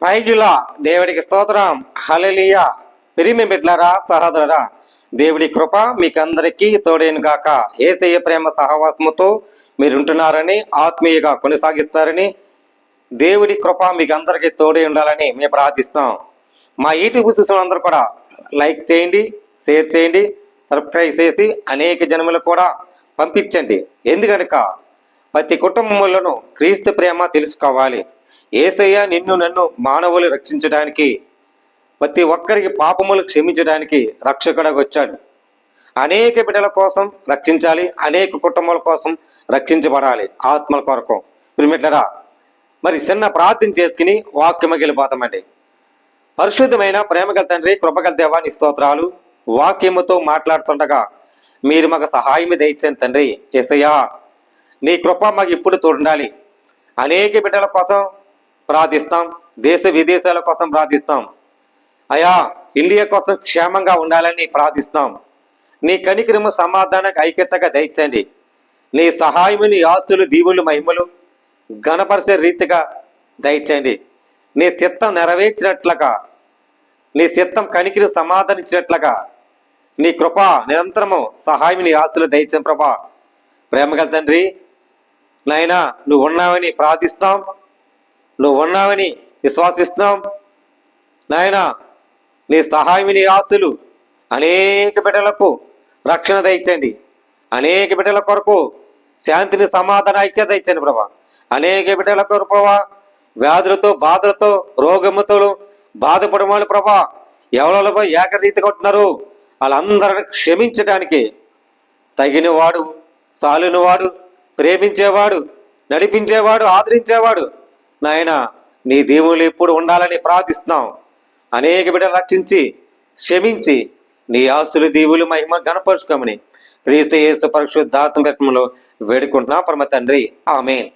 ప్రైజులా దేవుడికి స్తోత్రం. హల్లెలూయా. ప్రియమైన బిడ్డలారా, సహోదరులారా, దేవుడి కృప మీకందరికీ తోడేను గాక. యేసయ్య ప్రేమ సహవాసముతో మీరుంటున్నారని, ఆత్మీయంగా కొనసాగిస్తారని, దేవుడి కృప మీకు అందరికీ తోడే ఉండాలని మేము ప్రార్థిస్తాం. మా యూట్యూబ్ చూసిన కూడా లైక్ చేయండి, షేర్ చేయండి, సబ్స్క్రైబ్ చేసి అనేక జనములు కూడా పంపించండి. ఎందుకనక ప్రతి కుటుంబంలోనూ క్రీస్తు ప్రేమ తెలుసుకోవాలి. యేసయ్య నిన్ను నన్ను మానవులు రక్షించడానికి, ప్రతి ఒక్కరికి పాపములు క్షమించడానికి రక్షకుడిగా వచ్చాడు. అనేక బిడ్డల కోసం రక్షించాలి, అనేక కుటుంబాల కోసం రక్షించబడాలి, ఆత్మల కొరకు. ప్రియమిట్లరా, మరి చిన్న ప్రార్థన చేసుకుని వాక్యమకి వెళ్ళిపోతామండి. పరిశుద్ధమైన ప్రేమగల తండ్రి, కృపగల దేవాని స్తోత్రాలు. వాక్యముతో మాట్లాడుతుండగా మీరు మాకు సహాయం దయచేయండి తండ్రి. యేసయ్యా, నీ కృప మాకు ఇప్పుడు తోడుండాలి. అనేక బిడ్డల కోసం ప్రార్థిస్తాం, దేశ విదేశాల కోసం ప్రార్థిస్తాం. అయా, ఇండియా కోసం క్షేమంగా ఉండాలని ప్రార్థిస్తాం. నీ కనికరము, సమాధానానికి ఐక్యతగా దయచండి. నీ సహాయము, నీ ఆస్తులు, దీవులు, మహిమలు ఘనపరిచే రీతిగా దయచండి. నీ చిత్తం నెరవేర్చినట్లుగా, నీ చిత్తం కనికిరి సమాధానించినట్లుగా నీ కృప నిరంతరము సహాయం, నీ ఆస్తులు దయచండి ప్రభా. ప్రేమగల తండ్రి, నాయనా, నువ్వు ఉన్నావని ప్రార్థిస్తాం, నువ్వు ఉన్నావని విశ్వాసిస్తున్నాం. నాయనా, నీ సహాయం, నీ ఆస్తులు అనేక బిడ్డలకు రక్షణ దయచండి. అనేక బిడ్డల కొరకు శాంతిని, సమాధాన ఐక్యత ఇచ్చండి ప్రభా. అనేక బిడ్డల కొరకు ప్రభా, వ్యాధులతో, బాధలతో, రోగముతో బాధపడేవాళ్ళు ప్రభా, ఎవరిపై ఏకరీతిగా ఉంటున్నారు, వాళ్ళందరిని క్షమించడానికి తగినవాడు, సాలినవాడు, ప్రేమించేవాడు, నడిపించేవాడు, ఆదరించేవాడు నాయన నీ దేవుళ్ళు ఎప్పుడు ఉండాలని ప్రార్థిస్తున్నాం. అనేక బిడ్డలు రక్షించి క్షమించి నీ ఆస్తులు, దీవులు, మహిమ గణపరుచుకోమని క్రీస్తు యేసు పరిశుద్ధాత్మ రక్తంలో వేడుకుంటున్నాం పరమ తండ్రి, ఆమేన్.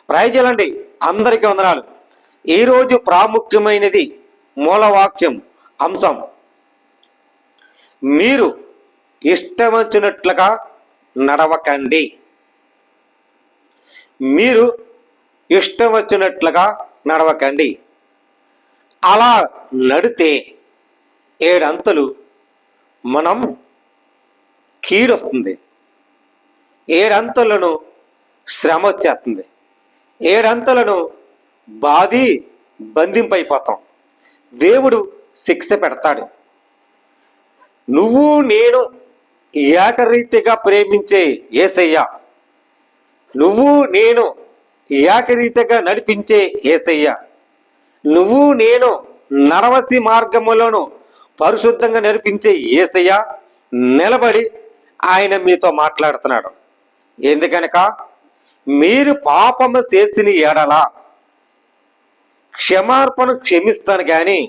ప్రైజలండి, అందరికీ వందనాలు. ఈరోజు ప్రాముఖ్యమైనది మూలవాక్యం అంశం, మీరు ఇష్టం వచ్చినట్లుగా నడవకండి. మీరు ఇష్టం వచ్చినట్లుగా నడవకండి. అలా నడితే 7 అంతలు మనం కీడొస్తుంది, 7 అంతలను శ్రమ వచ్చేస్తుంది, 7 అంతలను బాధి బంధింపైపోతాం. దేవుడు శిక్ష పెడతాడు. నువ్వు నేను ఏకరీతిగా ప్రేమించే యేసయ్య, నువ్వు నేను ఏకరీతిగా నడిపించే యేసయ్య, నువ్వు నేను నడవసి మార్గములను పరిశుద్ధంగా నడిపించే యేసయ్య నిలబడి ఆయన మీతో మాట్లాడుతున్నాడు. ఎందుకనక మీరు పాపము చేసిన ఎడల క్షమార్పణ క్షమిస్తాను, కానీ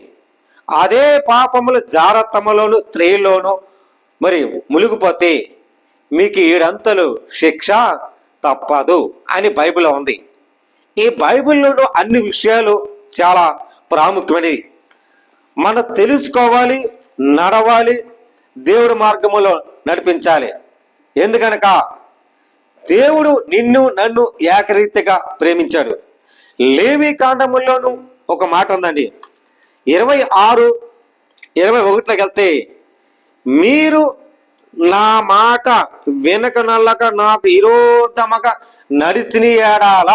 అదే పాపముల జారతములోను, స్త్రీలోను మరి మునిగిపోతే మీకు 7 అంతలు శిక్ష తప్పదు అని బైబిల్లో ఉంది. ఈ బైబిల్లో అన్ని విషయాలు చాలా ప్రాముఖ్యమైనవి. మనం తెలుసుకోవాలి, నడవాలి, దేవుడి మార్గములో నడిపించాలి. ఎందుకనక దేవుడు నిన్ను నన్ను ఏకరీతిగా ప్రేమించాడు. లేవి కాండముల్లోనూ ఒక మాట ఉందండి, 26:21 వెళ్తే, మీరు నా మాట వెనక నల్లక నాకు విరోధముగా నడిచిన ఏడాల,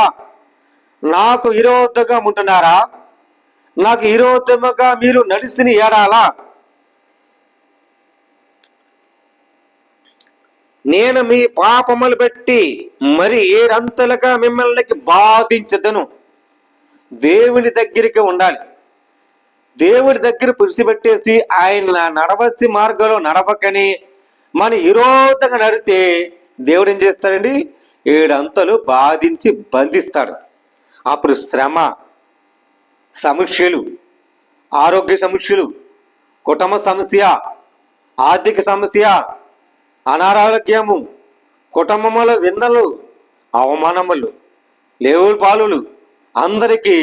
నాకు విరోధంగా ఉంటున్నారా, నాకు విరోధముగా మీరు నడిచిన ఏడాల నేను మీ పాపములు బట్టి మరి 7 అంతలుగా మిమ్మల్ని బాధించదను. దేవుని దగ్గరికి ఉండాలి. దేవుడి దగ్గర పుడిసిపెట్టేసి ఆయన నడవసి మార్గంలో నడవకని మన విరోధంగా నడితే దేవుడు ఏం చేస్తాడండి? 7 అంతలు బాధించి బంధిస్తాడు. అప్పుడు శ్రమ, సమస్యలు, ఆరోగ్య సమస్యలు, కుటుంబ సమస్య, ఆర్థిక సమస్య, అనారోగ్యము, కుటుంబముల విందలు, అవమానములు, లేవుల పాలులు, అందరికీ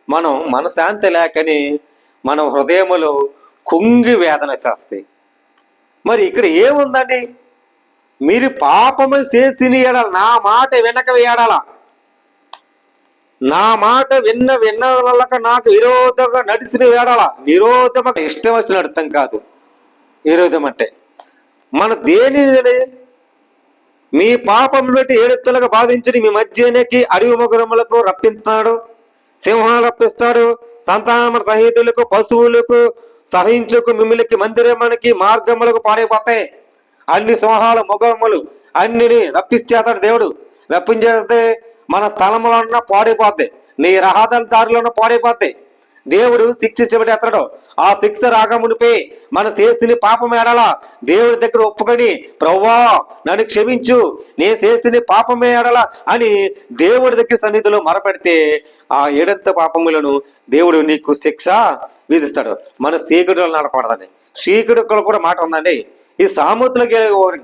మనం మనశాంతి లేకని మన హృదయములో కుంగి వేదన చేస్తాయి. మరి ఇక్కడ ఏముందండి? మీరు పాపము చేసిన ఎడల నా మాట వెనక వేయాడాల, నా మాట విన్నలక నాకు విరోధంగా నడిచిన వేడాల. విరోధం ఇష్టం వచ్చిన అర్థం కాదు. విరోధం అంటే మన దేని మీ పాపం బట్టి ఏడెత్తులుగా బాధించి మీ మధ్యనికి అడవి మొగరములకు రప్పిస్తున్నాడు, సింహాలు రప్పిస్తాడు, సంతాన సహితులకు పశువులకు సహించుకు మిమ్మల్కి మందిరమునికి మార్గములకు పాడైపోతాయి. అన్ని సింహాలు మొగరములు అన్నిని రప్పించేస్తాడు దేవుడు. రప్పించేస్తే మన స్థలంలో ఉన్న పాడైపోద్ది, నీ రహదారి దారిలో పాడైపోద్ది. దేవుడు శిక్ష చెబడేస్తాడు. ఆ శిక్ష రాకమునిపై మన చేసిన పాపం ఏడాలా దేవుడి దగ్గర ఒప్పుకొని, ప్రవ్వా నన్ను క్షమించు, నేను చేసిన పాపమే ఏడాలా అని దేవుడి దగ్గర సన్నిధిలో మొరపెడితే ఆ ఏడంత పాపములను దేవుడు నీకు శిక్ష విధిస్తాడు. మన చీకటిలో నడకూడదండి. చీకటిలో కూడా మాట ఉందండి. ఈ సామెతలకి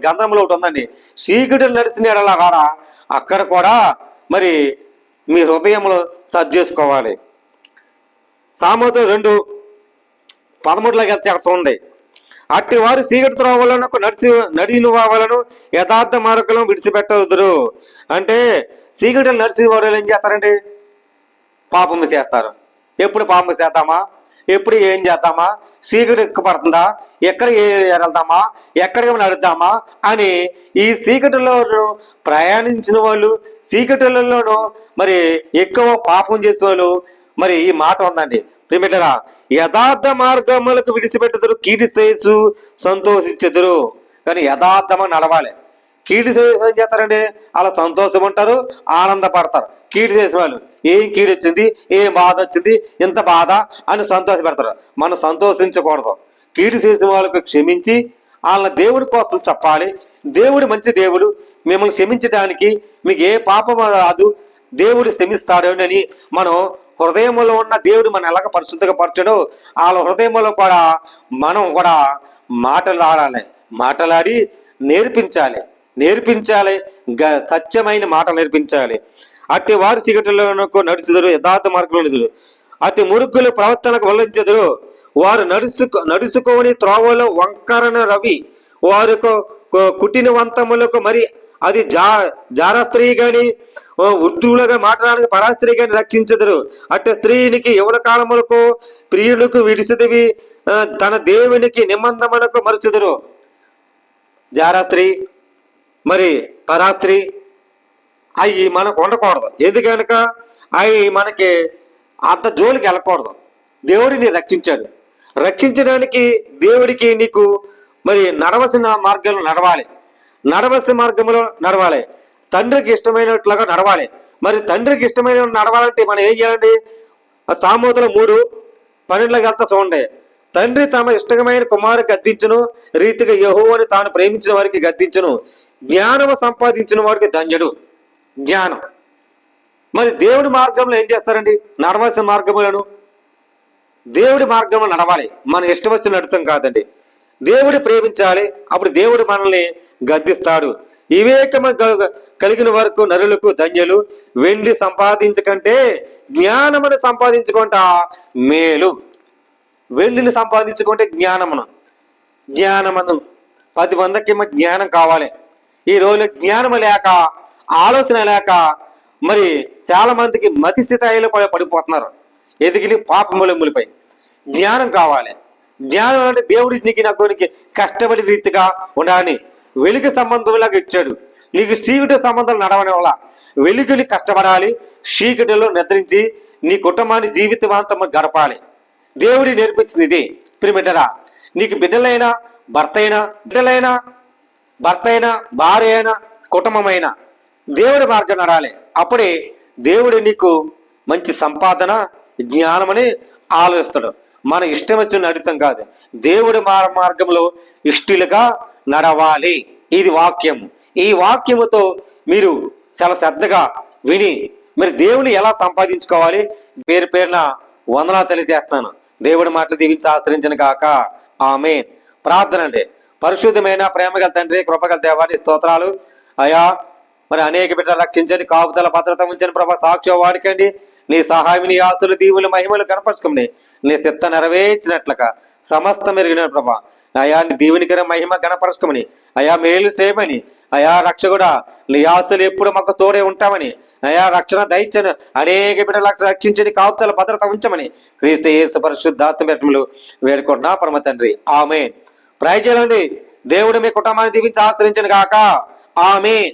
గంధంలో ఒకటి ఉందండి, చీకటిలో నడిచిన ఎడలా కాడా అక్కడ కూడా మరి మీ హృదయంలో సర్జ్ చేసుకోవాలి. సామెతలు 2:13 వెళ్తే అక్కడ చూడండి, అట్టి వారు చీకటి త్రోవలను నడిన వాళ్ళను యథార్థ మార్గంలో విడిచిపెట్టవద్దురు. అంటే చీకటిలో నడిచిన వారు ఏం చేస్తారండి? పాపము చేస్తారు. ఎప్పుడు పాపము చేద్దామా, ఎప్పుడు ఏం చేద్దామా, చీకటి ఎక్కపడుతుందా, ఎక్కడ వెళ్దామా, ఎక్కడికి నడుద్దామా అని ఈ చీకటిలో ప్రయాణించిన వాళ్ళు, చీకటిలలోనూ మరి ఎక్కువ పాపం చేసే వాళ్ళు మరి ఈ మాట ఉందండి. ప్రియమిత్రులారా, యథార్థ మార్గములకు విడిచిపెట్టుదురు, కీడి చేసు సంతోషించెదరు. కానీ యథార్థమా నడవాలి. కీడి చేసి ఏం చేస్తారండి? అలా సంతోషం ఉంటారు, ఆనందపడతారు. కీడు చేసిన వాళ్ళు ఏం కీడు వచ్చింది, ఏం బాధ వచ్చింది, ఎంత బాధ అని సంతోషపెడతారు. మనం సంతోషించకూడదు. కీడు చేసిన వాళ్ళకు క్షమించి వాళ్ళని దేవుడి కోసం చెప్పాలి. దేవుడు మంచి దేవుడు, మిమ్మల్ని క్షమించడానికి మీకు ఏ పాపం రాదు, దేవుడు క్షమిస్తాడు అని మనం హృదయంలో ఉన్న దేవుడు మనం ఎలాగ పరిశుద్ధంగా పరచడు, వాళ్ళ హృదయంలో కూడా మనం కూడా మాటలాడాలి. మాటలాడి నేర్పించాలి. సత్యమైన మాటలు నేర్పించాలి. అట్టి వారి చీకటిలోనకు నడుచుదురు, యథార్థ మార్గంలో నిదురు. అతి మురుకులు ప్రవర్తనకు వల్లించదురు. వారు నడుచుకోని త్రోవలో వంకరన రవి, వారు కుటిన వంతములకు మరి అది జారస్త్రీ గాని వృద్ధులుగా మాట్లాడడానికి పరాస్త్రీ గాని రక్షించదురు. అట్టి స్త్రీనికి యవన కాలములకు ప్రియులకు విడిసిదివి, తన దేవునికి నిబంధనకు మరుచుదురు. జారాస్త్రీ మరి పరాస్త్రీ అవి మనకు ఉండకూడదు. ఎందుకనక అవి మనకి అంత జోలికి వెళ్ళకూడదు. దేవుడిని రక్షించడానికి దేవుడికి నీకు మరి నడవలసిన మార్గంలో నడవాలి. తండ్రికి ఇష్టమైనట్లుగా నడవాలి. మరి తండ్రికి ఇష్టమైన నడవాలంటే మనం ఏం చేయాలండి? సామెతలు 3:12 వెళ్తా చూడండి, తండ్రి తమ ఇష్టమైన కుమారుని గద్దించును రీతిగా యెహోవాను తాను ప్రేమించిన వారికి గద్దించును, జ్ఞానము సంపాదించిన వారికి ధన్యుడు. జ్ఞానం. మరి దేవుడి మార్గంలో ఏం చేస్తారండి? నడవలసిన మార్గములను దేవుడి మార్గంలో నడవాలి. మన ఇష్టం వచ్చిన నడుతం కాదండి. దేవుడి ప్రేమించాలి, అప్పుడు దేవుడు మనల్ని గద్దిస్తాడు. వివేకము కలిగిన వరకు నరులకు ధన్యులు, వెండి సంపాదించకంటే జ్ఞానమును సంపాదించుకుంట మేలు. వెండిని సంపాదించుకుంటే జ్ఞానము 10 మందికి జ్ఞానం కావాలి. ఈ రోజు జ్ఞానం లేక, ఆలోచన లేక మరి చాలా మందికి మతి స్థితిలో పడిపోతున్నారు. ఎదిగిలి పాపములపై జ్ఞానం కావాలి. జ్ఞానం అంటే దేవుడి నీకు నాకు కష్టపడి రీతిగా ఉండాలని వెలుగు సంబంధంలాగా ఇచ్చాడు. నీకు చీకటి సంబంధాలు నడవని వల్ల వెలుగుని కష్టపడాలి, చీకటిలో నిద్రించి నీ కుటుంబాన్ని జీవితవంతం గడపాలి. దేవుడి నేర్పించింది ఇది. ప్రియమిత్రులారా, నీకు బిడ్డలైనా భర్త అయినా భార్య అయినా కుటుంబమైనా దేవుడి మార్గం నడాలి. అప్పుడే దేవుడు నీకు మంచి సంపాదన జ్ఞానమని ఆలోచిస్తాడు. మన ఇష్టం వచ్చిన నడుతం కాదు, దేవుడి మార్గంలో ఇష్టలుగా నడవాలి. ఇది వాక్యం. ఈ వాక్యముతో మీరు చాలా శ్రద్ధగా విని మరి దేవుని ఎలా సంపాదించుకోవాలి పేరున వందనాలు తెలియజేస్తాను. దేవుడి మాటలు దీవించి ఆశ్రయించను కాక. ఆమేన్. ప్రార్థన అండి. పరిశుద్ధమైన ప్రేమగల తండ్రి, కృపగల దేవాన్ని స్తోత్రాలు అయా. మరి అనేక బిడ్డలు రక్షించండి, కాపుదల భద్రత ఉంచండి ప్రభా. సాక్ష్యం వాడికండి. నీ సహాయం, నీ ఆస్తులు, దీవులు, మహిమలు కనపరచుకోండి. నీ చిత్త నెరవేర్చినట్లుగా సమస్తం ఎరిగిన ప్రభా అయా, నీ దీవునికర మహిమ కనపరచుకోమని అయా, మేలు చేయమని అయా రక్షకుడా, నీ ఆస్తులు ఎప్పుడు మాకు తోడే ఉంటామని, అయా రక్షణ దయచను, అనేక బిడ్డలు రక్షించని కాపుతల భద్రత ఉంచమని క్రీస్తు యేసు పరిశుద్ధాత్మ పెట్టములు వేడుకుంటున్నా పరమ తండ్రి. ఆమేన్. ప్రైజ్ చేయండి. దేవుడు మీ కుటుంబాన్ని దీవించి ఆశ్రయించను గాక. ఆమేన్.